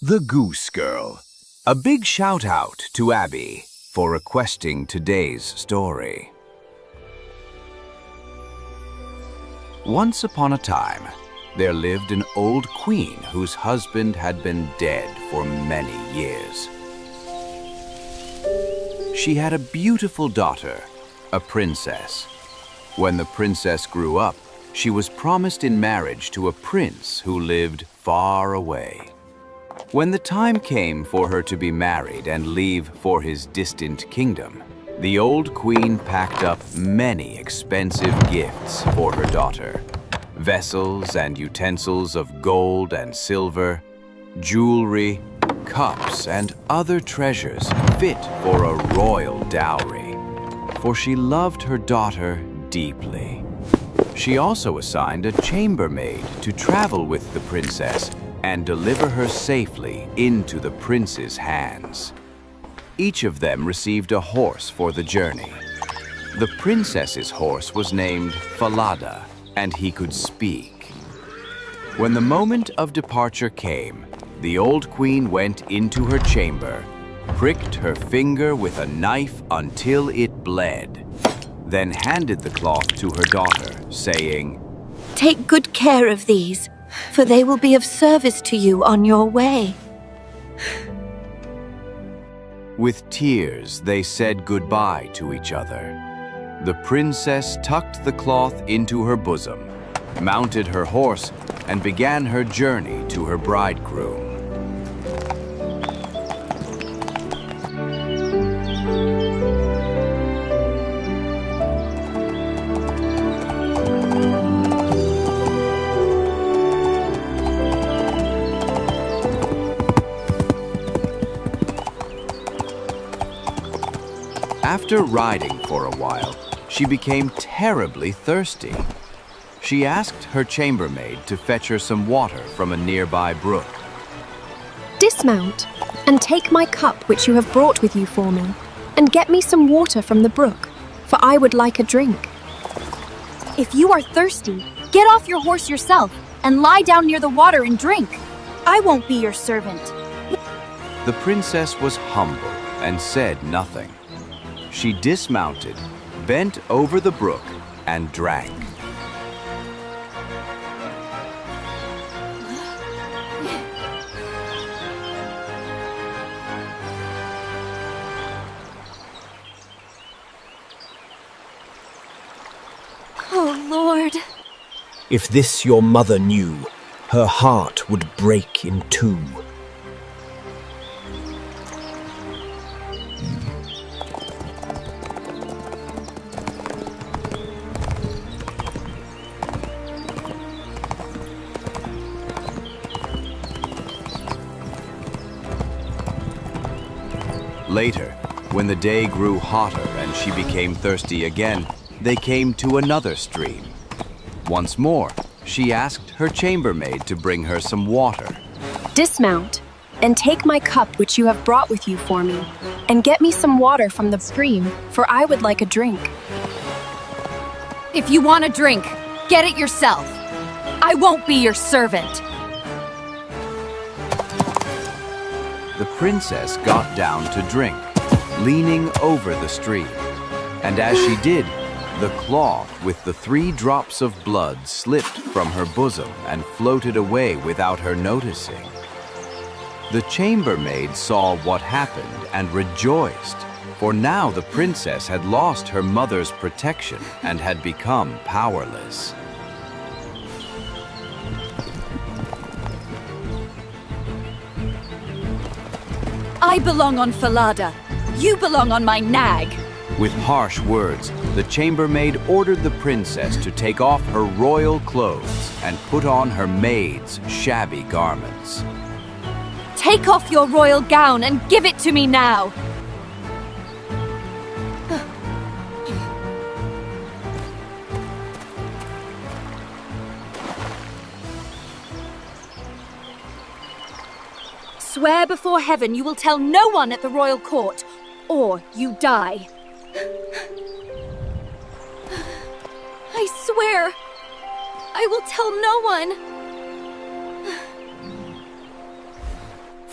The Goose Girl. A big shout out to Abby for requesting today's story. Once upon a time, there lived an old queen whose husband had been dead for many years. She had a beautiful daughter, a princess. When the princess grew up, she was promised in marriage to a prince who lived far away. When the time came for her to be married and leave for his distant kingdom, the old queen packed up many expensive gifts for her daughter. Vessels and utensils of gold and silver, jewelry, cups, and other treasures fit for a royal dowry, for she loved her daughter deeply. She also assigned a chambermaid to travel with the princess and deliver her safely into the prince's hands. Each of them received a horse for the journey. The princess's horse was named Falada, and he could speak. When the moment of departure came, the old queen went into her chamber, pricked her finger with a knife until it bled, then handed the cloth to her daughter, saying, "Take good care of these, for they will be of service to you on your way." With tears, they said goodbye to each other. The princess tucked the cloth into her bosom, mounted her horse, and began her journey to her bridegroom. After riding for a while, she became terribly thirsty. She asked her chambermaid to fetch her some water from a nearby brook. "Dismount and take my cup which you have brought with you for me, and get me some water from the brook, for I would like a drink." "If you are thirsty, get off your horse yourself and lie down near the water and drink. I won't be your servant." The princess was humble and said nothing. She dismounted, bent over the brook, and drank. Oh, Lord. If this your mother knew, her heart would break in two. Later, when the day grew hotter and she became thirsty again, they came to another stream. Once more, she asked her chambermaid to bring her some water. "Dismount and take my cup which you have brought with you for me, and get me some water from the stream, for I would like a drink." If you want a drink, get it yourself. I won't be your servant. The princess got down to drink, leaning over the stream. And as she did, the cloth with the 3 drops of blood slipped from her bosom and floated away without her noticing. The chambermaid saw what happened and rejoiced, for now the princess had lost her mother's protection and had become powerless. I belong on Falada. You belong on my nag. With harsh words, the chambermaid ordered the princess to take off her royal clothes and put on her maid's shabby garments. Take off your royal gown and give it to me now. Swear before heaven you will tell no one at the royal court, or you die. I swear, I will tell no one.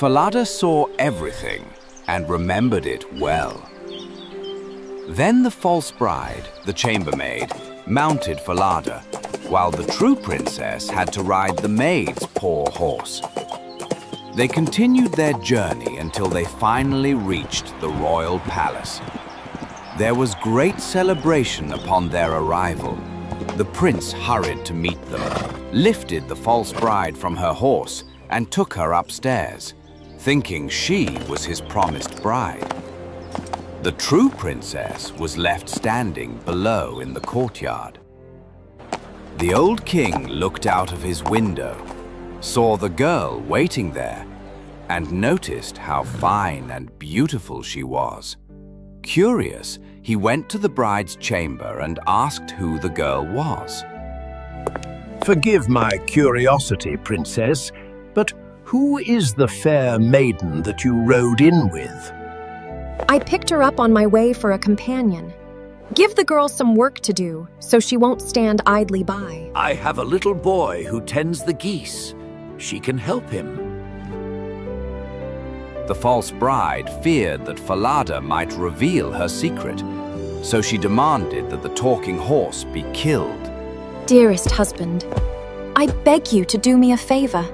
Falada saw everything and remembered it well. Then the false bride, the chambermaid, mounted Falada, while the true princess had to ride the maid's poor horse. They continued their journey until they finally reached the royal palace. There was great celebration upon their arrival. The prince hurried to meet them, lifted the false bride from her horse, and took her upstairs, thinking she was his promised bride. The true princess was left standing below in the courtyard. The old king looked out of his window, saw the girl waiting there, and noticed how fine and beautiful she was. Curious, he went to the bride's chamber and asked who the girl was. Forgive my curiosity, princess, but who is the fair maiden that you rode in with? I picked her up on my way for a companion. Give the girl some work to do, so she won't stand idly by. I have a little boy who tends the geese. She can help him. The false bride feared that Falada might reveal her secret, so she demanded that the talking horse be killed. Dearest husband, I beg you to do me a favor.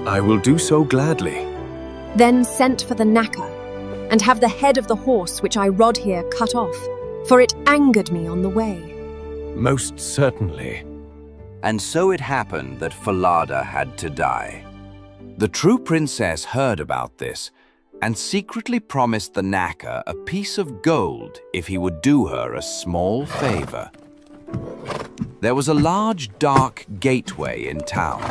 I will do so gladly. Then sent for the knacker, and have the head of the horse which I rode here cut off, for it angered me on the way. Most certainly. And so it happened that Falada had to die. The true princess heard about this and secretly promised the knacker a piece of gold if he would do her a small favor. There was a large, dark gateway in town,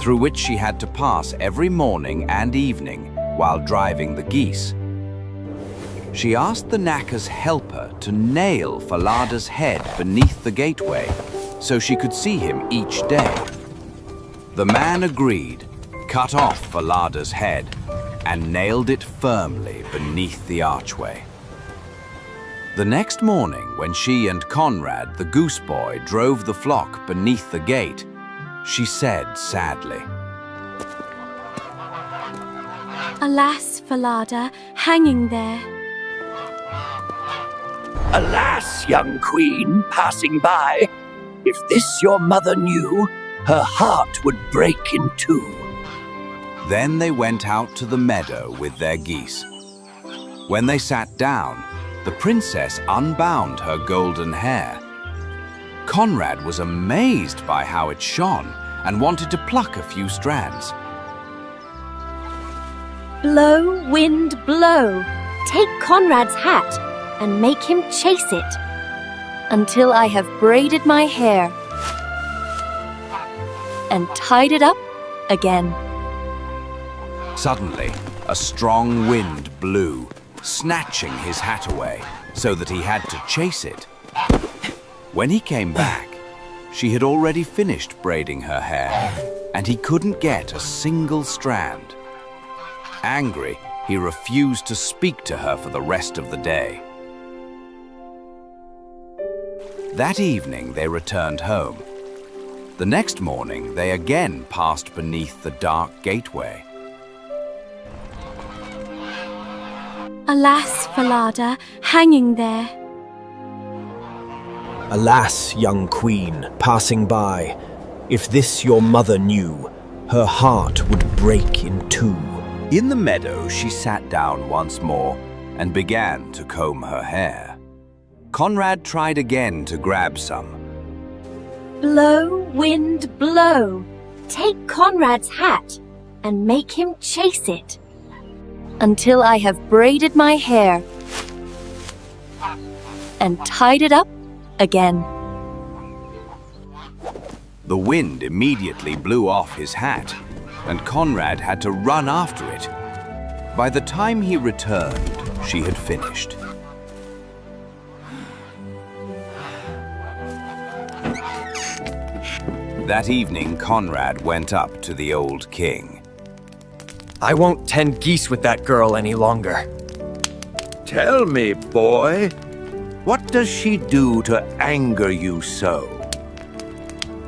through which she had to pass every morning and evening while driving the geese. She asked the knacker's helper to nail Falada's head beneath the gateway so she could see him each day. The man agreed, cut off Falada's head, and nailed it firmly beneath the archway. The next morning, when she and Conrad, the goose boy, drove the flock beneath the gate, she said sadly, Alas, Falada, hanging there. Alas, young queen, passing by, if this your mother knew, her heart would break in two. Then they went out to the meadow with their geese. When they sat down, the princess unbound her golden hair. Conrad was amazed by how it shone and wanted to pluck a few strands. Blow, wind, blow. Take Conrad's hat and make him chase it until I have braided my hair and tied it up again. Suddenly, a strong wind blew, snatching his hat away so that he had to chase it. When he came back, she had already finished braiding her hair, and he couldn't get a single strand. Angry, he refused to speak to her for the rest of the day. That evening, they returned home. The next morning, they again passed beneath the dark gateway. Alas, Falada, hanging there. Alas, young queen, passing by, if this your mother knew, her heart would break in two. In the meadow, she sat down once more and began to comb her hair. Conrad tried again to grab some. Blow, wind, blow. Take Conrad's hat and make him chase it until I have braided my hair and tied it up again. The wind immediately blew off his hat, and Conrad had to run after it. By the time he returned, she had finished. That evening, Conrad went up to the old king. I won't tend geese with that girl any longer. Tell me, boy, what does she do to anger you so?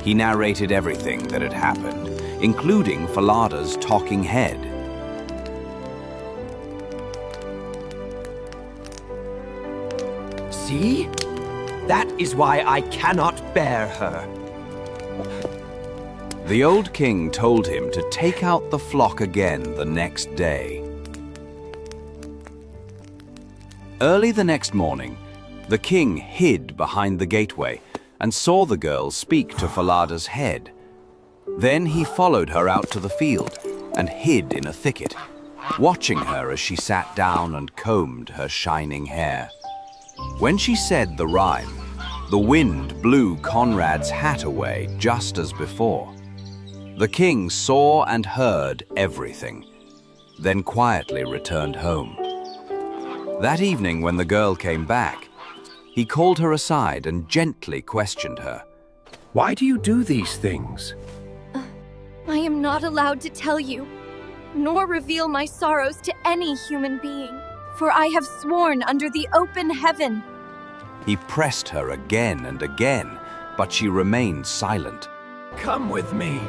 He narrated everything that had happened, including Falada's talking head. See? That is why I cannot bear her. The old king told him to take out the flock again the next day. Early the next morning, the king hid behind the gateway and saw the girl speak to Falada's head. Then he followed her out to the field and hid in a thicket, watching her as she sat down and combed her shining hair. When she said the rhyme, the wind blew Conrad's hat away just as before. The king saw and heard everything, then quietly returned home. That evening, when the girl came back, he called her aside and gently questioned her. Why do you do these things? I am not allowed to tell you, nor reveal my sorrows to any human being, for I have sworn under the open heaven. He pressed her again and again, but she remained silent. Come with me.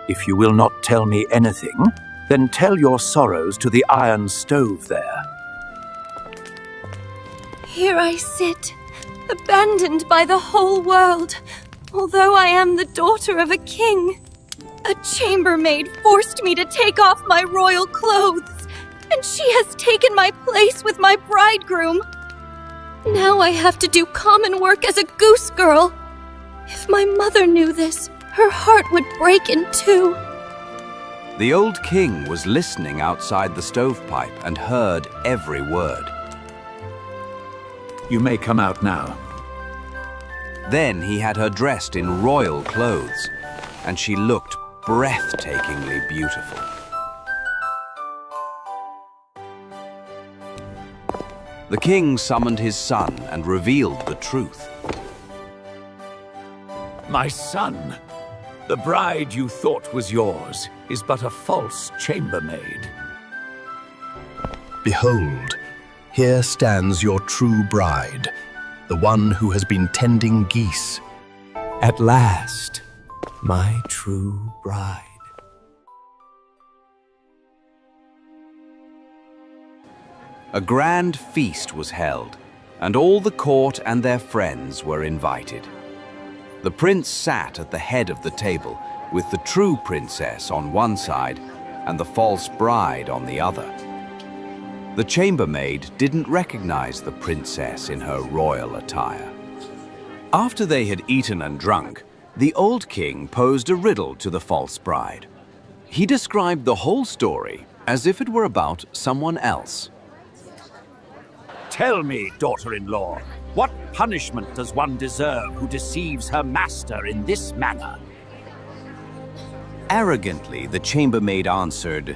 If you will not tell me anything, then tell your sorrows to the iron stove there. Here I sit, abandoned by the whole world, although I am the daughter of a king. A chambermaid forced me to take off my royal clothes, and she has taken my place with my bridegroom. Now I have to do common work as a goose girl. If my mother knew this, her heart would break in two. The old king was listening outside the stovepipe and heard every word. You may come out now. Then he had her dressed in royal clothes, and she looked breathtakingly beautiful. The king summoned his son and revealed the truth. My son, the bride you thought was yours is but a false chambermaid. Behold, here stands your true bride, the one who has been tending geese. At last, my true bride. A grand feast was held, and all the court and their friends were invited. The prince sat at the head of the table, with the true princess on one side and the false bride on the other. The chambermaid didn't recognize the princess in her royal attire. After they had eaten and drunk, the old king posed a riddle to the false bride. He described the whole story as if it were about someone else. Tell me, daughter-in-law, what punishment does one deserve who deceives her master in this manner? Arrogantly, the chambermaid answered,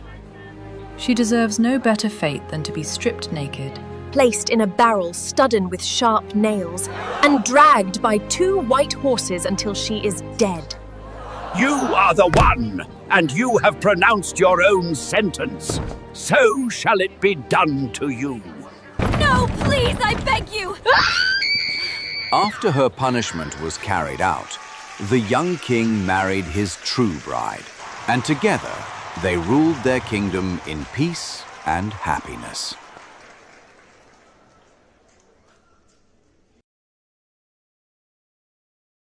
She deserves no better fate than to be stripped naked, Placed in a barrel studded with sharp nails, and dragged by 2 white horses until she is dead. You are the one, and you have pronounced your own sentence. So shall it be done to you. No, please, I beg you! After her punishment was carried out, the young king married his true bride, and together they ruled their kingdom in peace and happiness.